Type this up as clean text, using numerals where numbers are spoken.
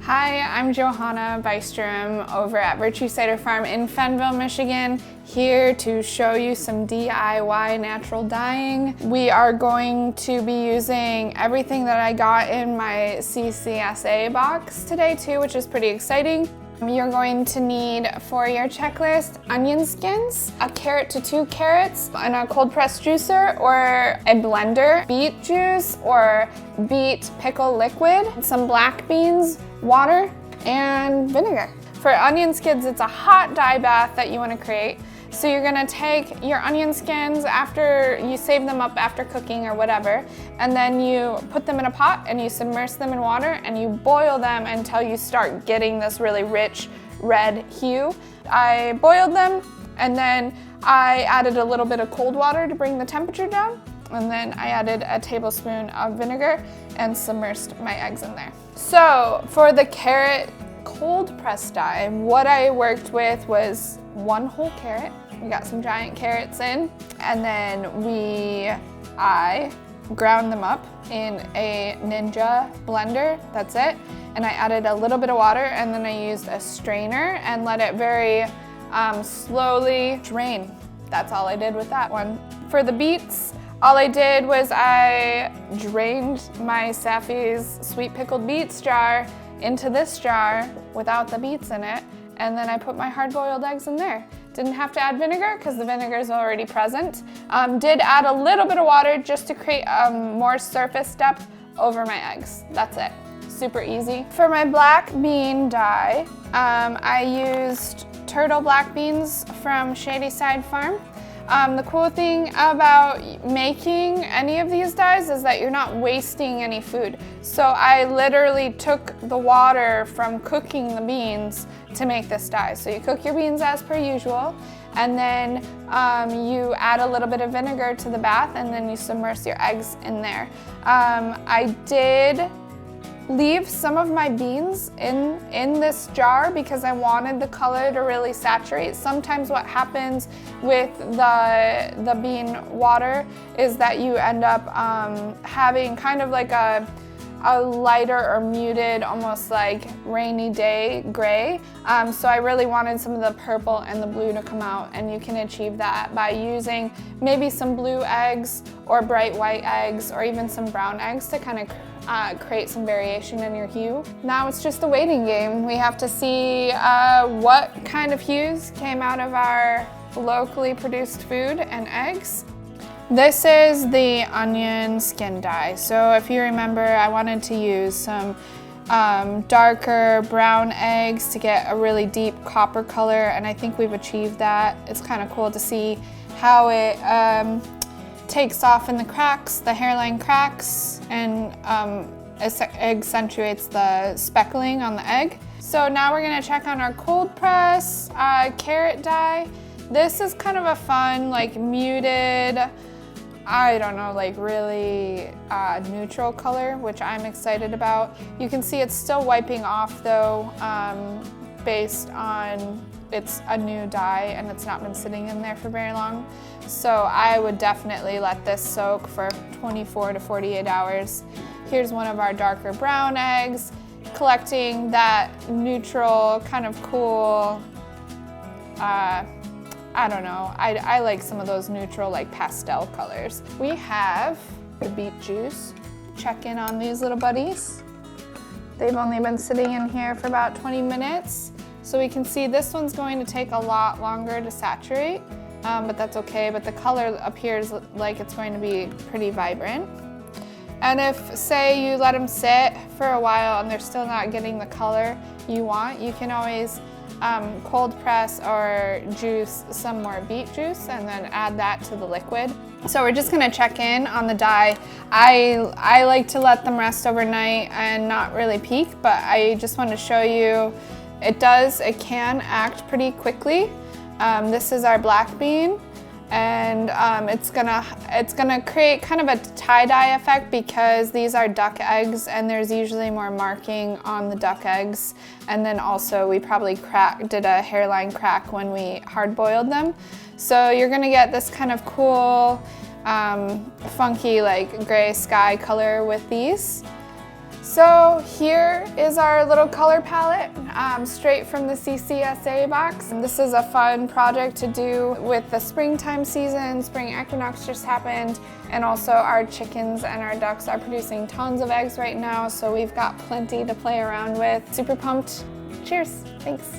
Hi, I'm Johanna Bystrom over at Virtue Cider Farm in Fenville, Michigan, here to show you some DIY natural dyeing. We are going to be using everything that I got in my CCSA box today too, which is pretty exciting. You're going to need, for your checklist, onion skins, a carrot to 2 carrots, and a cold press juicer or a blender, beet juice or beet pickle liquid, some black beans, water, and vinegar. For onion skins, it's a hot dye bath that you want to create. So you're gonna take your onion skins after you save them up after cooking or whatever, and then you put them in a pot and you submerge them in water and you boil them until you start getting this really rich red hue. I boiled them and then I added a little bit of cold water to bring the temperature down, and then I added a tablespoon of vinegar and submerged my eggs in there. So for the carrot cold press dye, what I worked with was 1 whole carrot. We got some giant carrots in, and then I ground them up in a Ninja blender, that's it. And I added a little bit of water, and then I used a strainer and let it very slowly drain. That's all I did with that one. For the beets, all I did was I drained my Safi's sweet pickled beets jar into this jar without the beets in it, and then I put my hard-boiled eggs in there. Didn't have to add vinegar because the vinegar is already present. Did add a little bit of water just to create more surface depth over my eggs. That's it. Super easy. For my black bean dye, I used turtle black beans from Shadyside Farm. The cool thing about making any of these dyes is that you're not wasting any food. So I literally took the water from cooking the beans to make this dye. So you cook your beans as per usual, and then you add a little bit of vinegar to the bath, and then you submerge your eggs in there. I did leave some of my beans in this jar because I wanted the color to really saturate. Sometimes what happens with the bean water is that you end up having kind of like a lighter or muted, almost like rainy day gray. So I really wanted some of the purple and the blue to come out, and you can achieve that by using maybe some blue eggs or bright white eggs or even some brown eggs to kind of create some variation in your hue. Now it's just a waiting game. We have to see what kind of hues came out of our locally produced food and eggs. This is the onion skin dye. So if you remember, I wanted to use some darker brown eggs to get a really deep copper color, and I think we've achieved that. It's kind of cool to see how it takes off in the cracks, the hairline cracks, and accentuates the speckling on the egg. So now we're gonna check on our cold press carrot dye. This is kind of a fun, like muted, I don't know, like really neutral color, which I'm excited about. You can see it's still wiping off though, based on it's a new dye and it's not been sitting in there for very long. So I would definitely let this soak for 24 to 48 hours. Here's one of our darker brown eggs, collecting that neutral, kind of cool, I don't know, I like some of those neutral, like pastel colors. We have the beet juice. Check in on these little buddies. They've only been sitting in here for about 20 minutes. So we can see this one's going to take a lot longer to saturate, but that's okay. But the color appears like it's going to be pretty vibrant. And if, say, you let them sit for a while and they're still not getting the color you want, you can always cold press or juice some more beet juice and then add that to the liquid. So we're just gonna check in on the dye. I like to let them rest overnight and not really peak, but I just want to show you it can act pretty quickly. This is our black bean, and it's gonna create kind of a tie-dye effect because these are duck eggs and there's usually more marking on the duck eggs, and then also we probably did a hairline crack when we hard-boiled them. So you're gonna get this kind of cool, funky like gray sky color with these. So here is our little color palette, straight from the CCSA box. And this is a fun project to do with the springtime season. Spring equinox just happened, and also our chickens and our ducks are producing tons of eggs right now, so we've got plenty to play around with. Super pumped. Cheers, thanks.